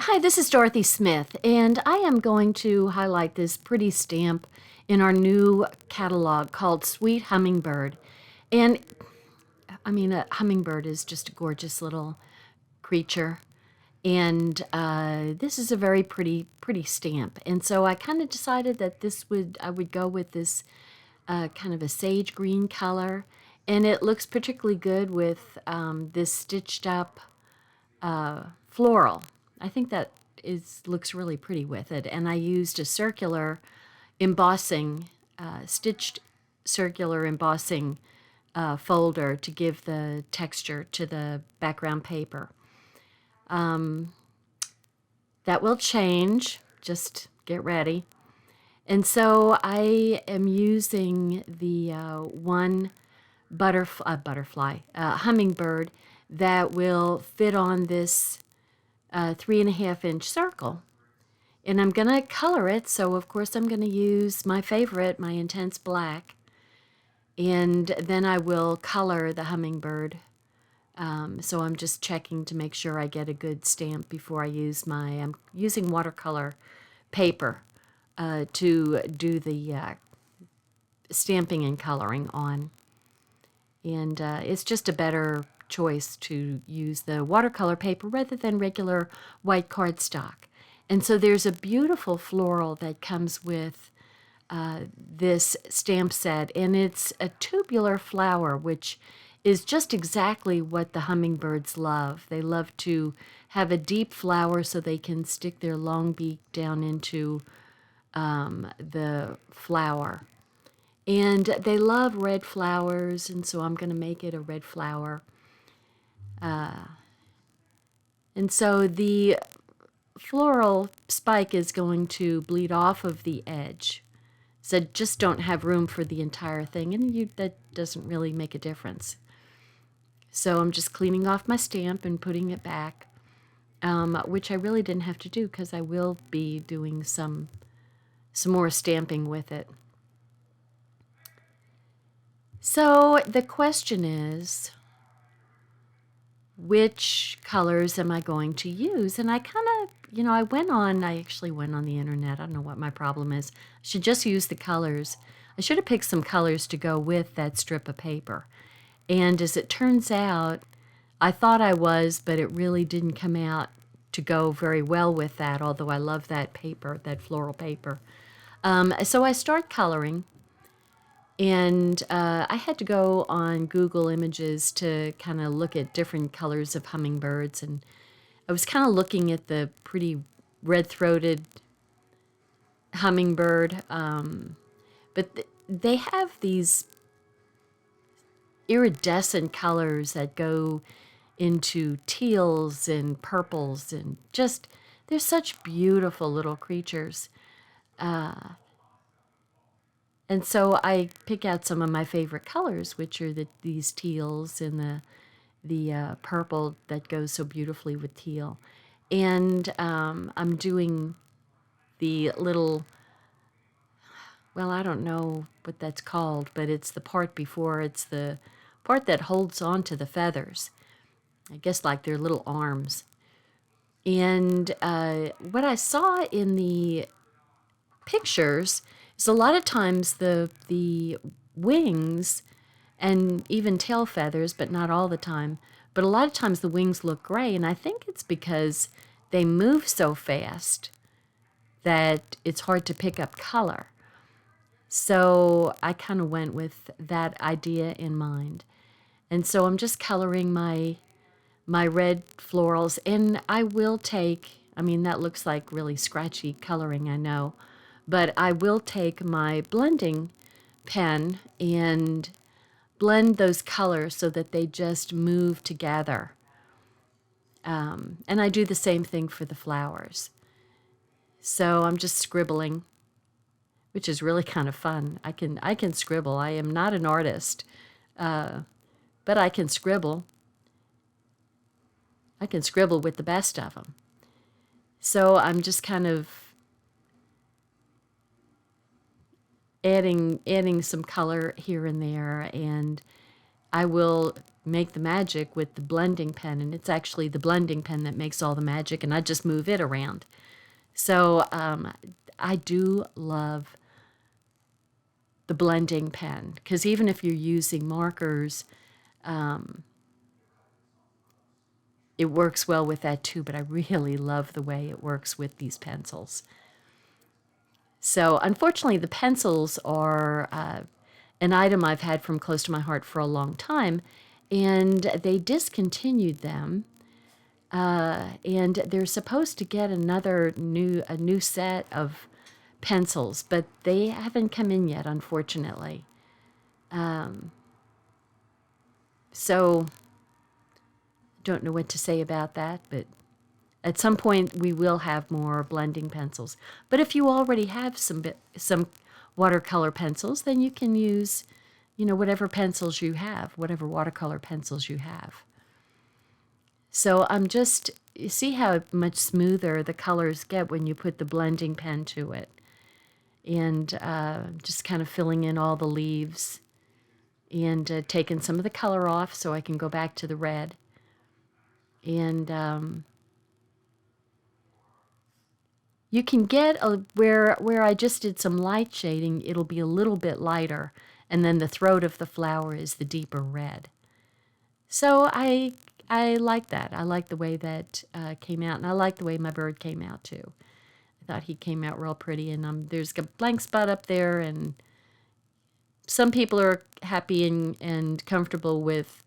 Hi, this is Dorothy Smith, and I am going to highlight this pretty stamp in our new catalog called Sweet Hummingbird. And I mean, a hummingbird is just a gorgeous little creature, and this is a very pretty stamp. And so I kind of decided that I would go with this kind of a sage green color, and it looks particularly good with this stitched up floral. I think that looks really pretty with it. And I used a circular embossing, stitched circular embossing folder to give the texture to the background paper. That will change. Just get ready. And so I am using the one hummingbird that will fit on this 3.5-inch circle. And I'm going to color it, so of course I'm going to use my favorite, my intense black. And then I will color the hummingbird. So I'm just checking to make sure I get a good stamp before I'm using watercolor paper to do the stamping and coloring on. And it's just a better choice to use the watercolor paper rather than regular white cardstock. And so there's a beautiful floral that comes with this stamp set, and it's a tubular flower, which is just exactly what the hummingbirds love. They love to have a deep flower so they can stick their long beak down into the flower. And they love red flowers, and so I'm going to make it a red flower. And so the floral spike is going to bleed off of the edge. So just don't have room for the entire thing, and that doesn't really make a difference. So I'm just cleaning off my stamp and putting it back, which I really didn't have to do because I will be doing some more stamping with it. So the question is, which colors am I going to use? And I kind of, I actually went on the internet. I don't know what my problem is. I should just use the colors. I should have picked some colors to go with that strip of paper. And as it turns out, I thought I was, but it really didn't come out to go very well with that, although I love that paper, that floral paper. So I start coloring. And I had to go on Google Images to kind of look at different colors of hummingbirds. And I was kind of looking at the pretty red-throated hummingbird. But they have these iridescent colors that go into teals and purples. And just, they're such beautiful little creatures. And so I pick out some of my favorite colors, which are these teals and the purple that goes so beautifully with teal. And I'm doing the little, well, I don't know what that's called, but it's the part before, it's the part that holds on to the feathers. I guess like their little arms. And what I saw in the pictures is a lot of times the wings and even tail feathers, but not all the time. But a lot of times the wings look gray, and I think it's because they move so fast that it's hard to pick up color. So I kind of went with that idea in mind. And so I'm just coloring my red florals, and I will take, I mean, that looks like really scratchy coloring, I know, but I will take my blending pen and blend those colors so that they just move together. And I do the same thing for the flowers. So I'm just scribbling, which is really kind of fun. I can scribble. I am not an artist, but I can scribble. I can scribble with the best of them. So I'm just kind of adding some color here and there, and I will make the magic with the blending pen, and it's actually the blending pen that makes all the magic, and I just move it around. So I do love the blending pen, because even if you're using markers, it works well with that too, but I really love the way it works with these pencils. So unfortunately, the pencils are an item I've had from close to my heart for a long time, and they discontinued them. And they're supposed to get a new set of pencils, but they haven't come in yet, unfortunately. So don't know what to say about that, but at some point we will have more blending pencils. But if you already have some watercolor pencils, then you can use, whatever pencils you have, whatever watercolor pencils you have. So you see how much smoother the colors get when you put the blending pen to it. And just kind of filling in all the leaves and taking some of the color off so I can go back to the red. And you can get where I just did some light shading, it'll be a little bit lighter, and then the throat of the flower is the deeper red. So I like that. I like the way that came out, and I like the way my bird came out too. I thought he came out real pretty, and there's a blank spot up there, and some people are happy and comfortable with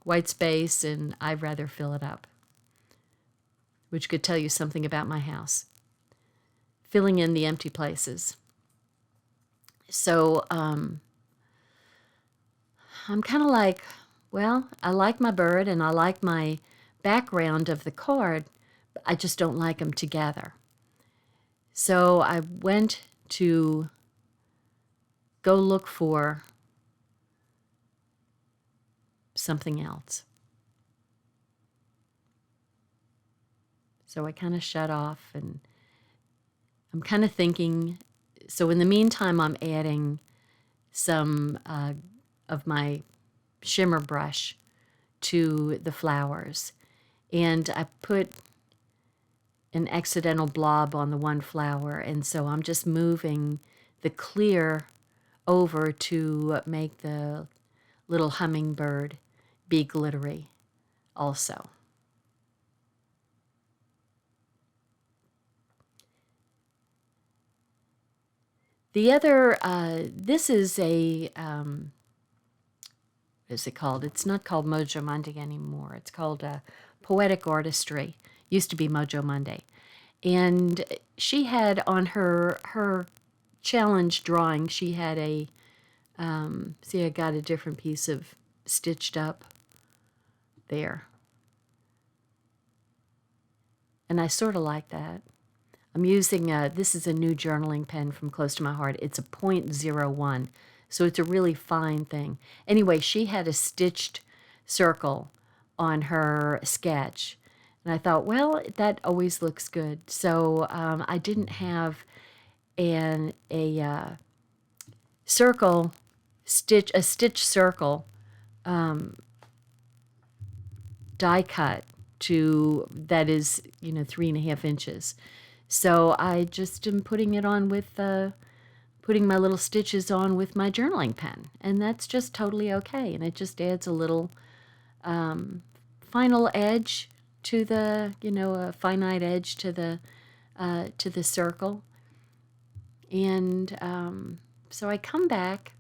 white space, and I'd rather fill it up, which could tell you something about my house. Filling in the empty places. So I'm kind of like, well, I like my bird and I like my background of the card, but I just don't like them together. So I went to go look for something else. So I kind of shut off, and I'm kind of thinking, so in the meantime, I'm adding some of my shimmer brush to the flowers. And I put an accidental blob on the one flower, and so I'm just moving the clear over to make the little hummingbird be glittery also. The other, this is a, what is it called? It's not called Mojo Monday anymore. It's called Poetic Artistry. Used to be Mojo Monday. And she had on her challenge drawing, she had a, see, I got a different piece of stitched up there. And I sort of like that. I'm using, this is a new journaling pen from close to my heart. It's a .01, so it's a really fine thing. Anyway, she had a stitched circle on her sketch, and I thought, well, that always looks good. So I didn't have a circle stitch, a stitch circle die cut to that is 3.5 inches. So I just am putting it on with putting my little stitches on with my journaling pen, and that's just totally okay. And it just adds a little final edge to the a finite edge to the circle. And so I come back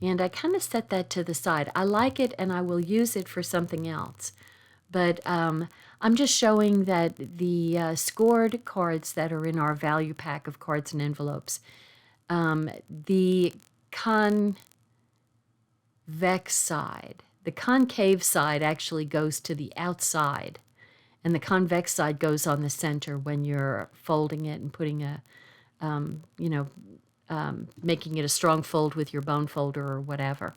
and I kind of set that to the side. I like it, and I will use it for something else. But I'm just showing that the scored cards that are in our value pack of cards and envelopes, the convex side, the concave side actually goes to the outside, and the convex side goes on the center when you're folding it and putting a, making it a strong fold with your bone folder or whatever.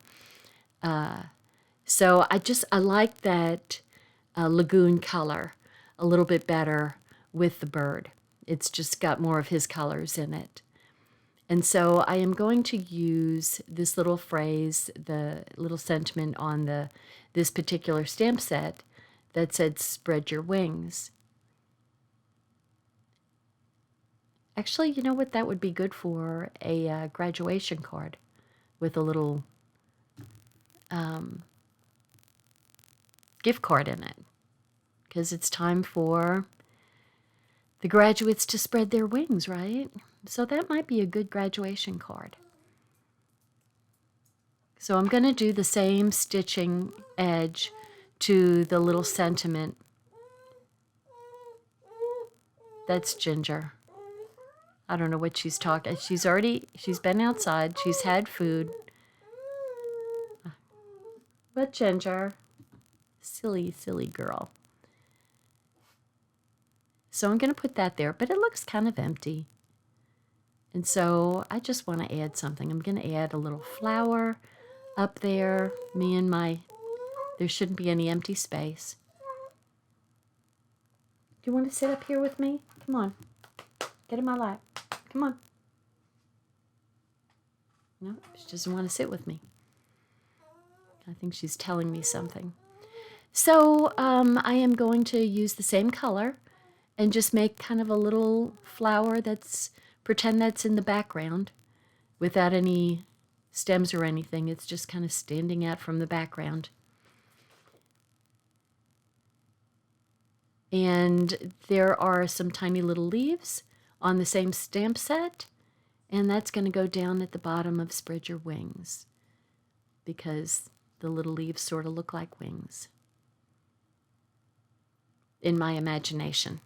So I like that lagoon color a little bit better with the bird. It's just got more of his colors in it. And so I am going to use this little phrase, the little sentiment on this particular stamp set that said, "Spread your wings." Actually, you know what? That would be good for a graduation card with a little gift card in it, because it's time for the graduates to spread their wings, right? So that might be a good graduation card. So I'm going to do the same stitching edge to the little sentiment. That's Ginger. I don't know what she's talking. She's been outside. She's had food. But Ginger, silly, silly girl. So I'm going to put that there, but it looks kind of empty. And so I just want to add something. I'm going to add a little flower up there. There shouldn't be any empty space. Do you want to sit up here with me? Come on. Get in my lap. Come on. No, she doesn't want to sit with me. I think she's telling me something. So I am going to use the same color and just make kind of a little flower pretend that's in the background without any stems or anything. It's just kind of standing out from the background. And there are some tiny little leaves on the same stamp set, and that's going to go down at the bottom of Spread Your Wings, because the little leaves sort of look like wings in my imagination.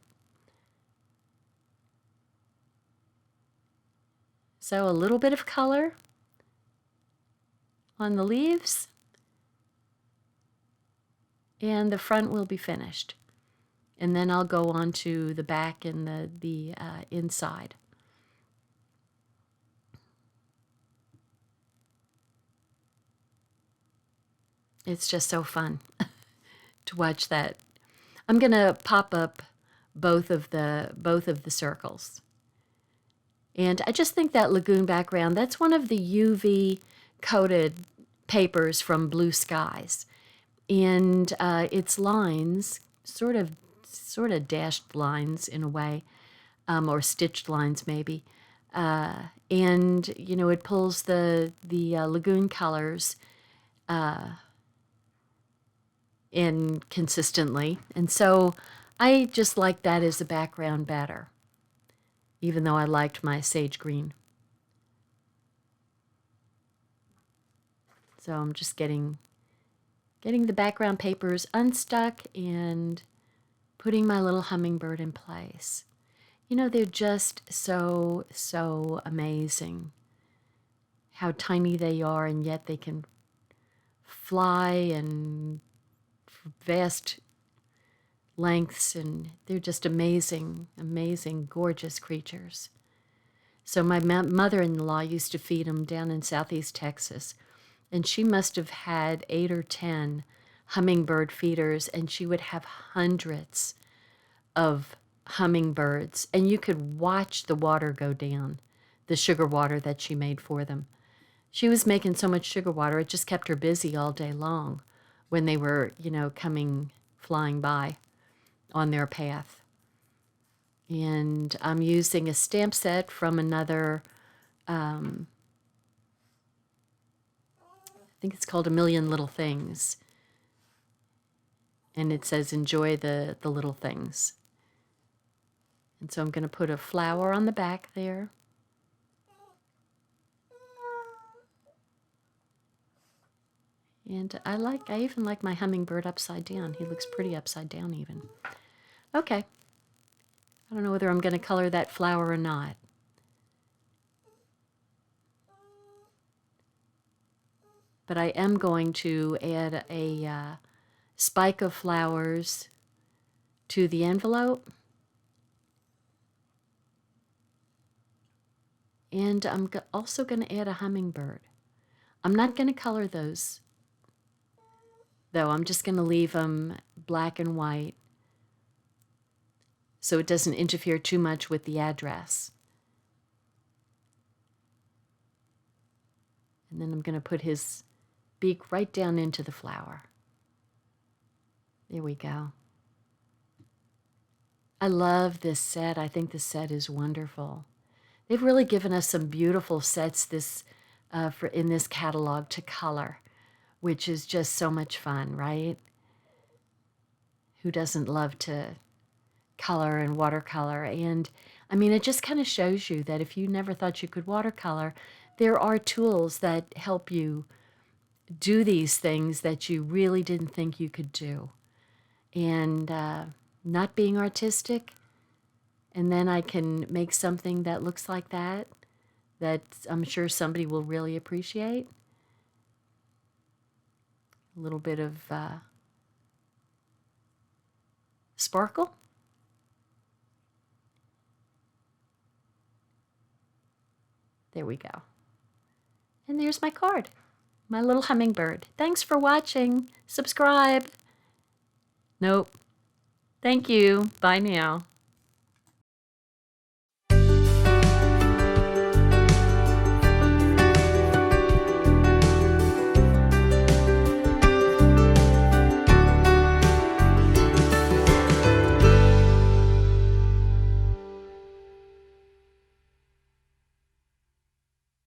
So a little bit of color on the leaves, and the front will be finished. And then I'll go on to the back and the inside. It's just so fun to watch that. I'm going to pop up both of the circles. And I just think that lagoon background, that's one of the UV coated papers from Blue Skies. And its lines, sort of dashed lines in a way, or stitched lines maybe. And, you know, it pulls the lagoon colors in consistently. And so I just like that as a background better, even though I liked my sage green. So I'm just getting the background papers unstuck and putting my little hummingbird in place. You know, they're just so, so amazing how tiny they are, and yet they can fly and vast lengths, and they're just amazing, amazing, gorgeous creatures. So my mother-in-law used to feed them down in southeast Texas, and she must have had 8 or 10 hummingbird feeders, and she would have hundreds of hummingbirds, and you could watch the water go down, the sugar water that she made for them. She was making so much sugar water, it just kept her busy all day long when they were, you know, flying by on their path. And I'm using a stamp set from another, I think it's called A Million Little Things. And it says, enjoy the little things. And so I'm going to put a flower on the back there. And I even like my hummingbird upside down. He looks pretty upside down even. Okay. I don't know whether I'm going to color that flower or not. But I am going to add a spike of flowers to the envelope. And I'm also going to add a hummingbird. I'm not going to color those, though. I'm just going to leave them black and white so it doesn't interfere too much with the address. And then I'm going to put his beak right down into the flower. There we go. I love this set. I think the set is wonderful. They've really given us some beautiful sets in this catalog to color, which is just so much fun, right? Who doesn't love to color and watercolor? And I mean, it just kind of shows you that if you never thought you could watercolor, there are tools that help you do these things that you really didn't think you could do. And not being artistic, and then I can make something that looks like that I'm sure somebody will really appreciate. A little bit of sparkle. There we go. And there's my card, my little hummingbird. Thanks for watching. Subscribe. Nope. Thank you. Bye now.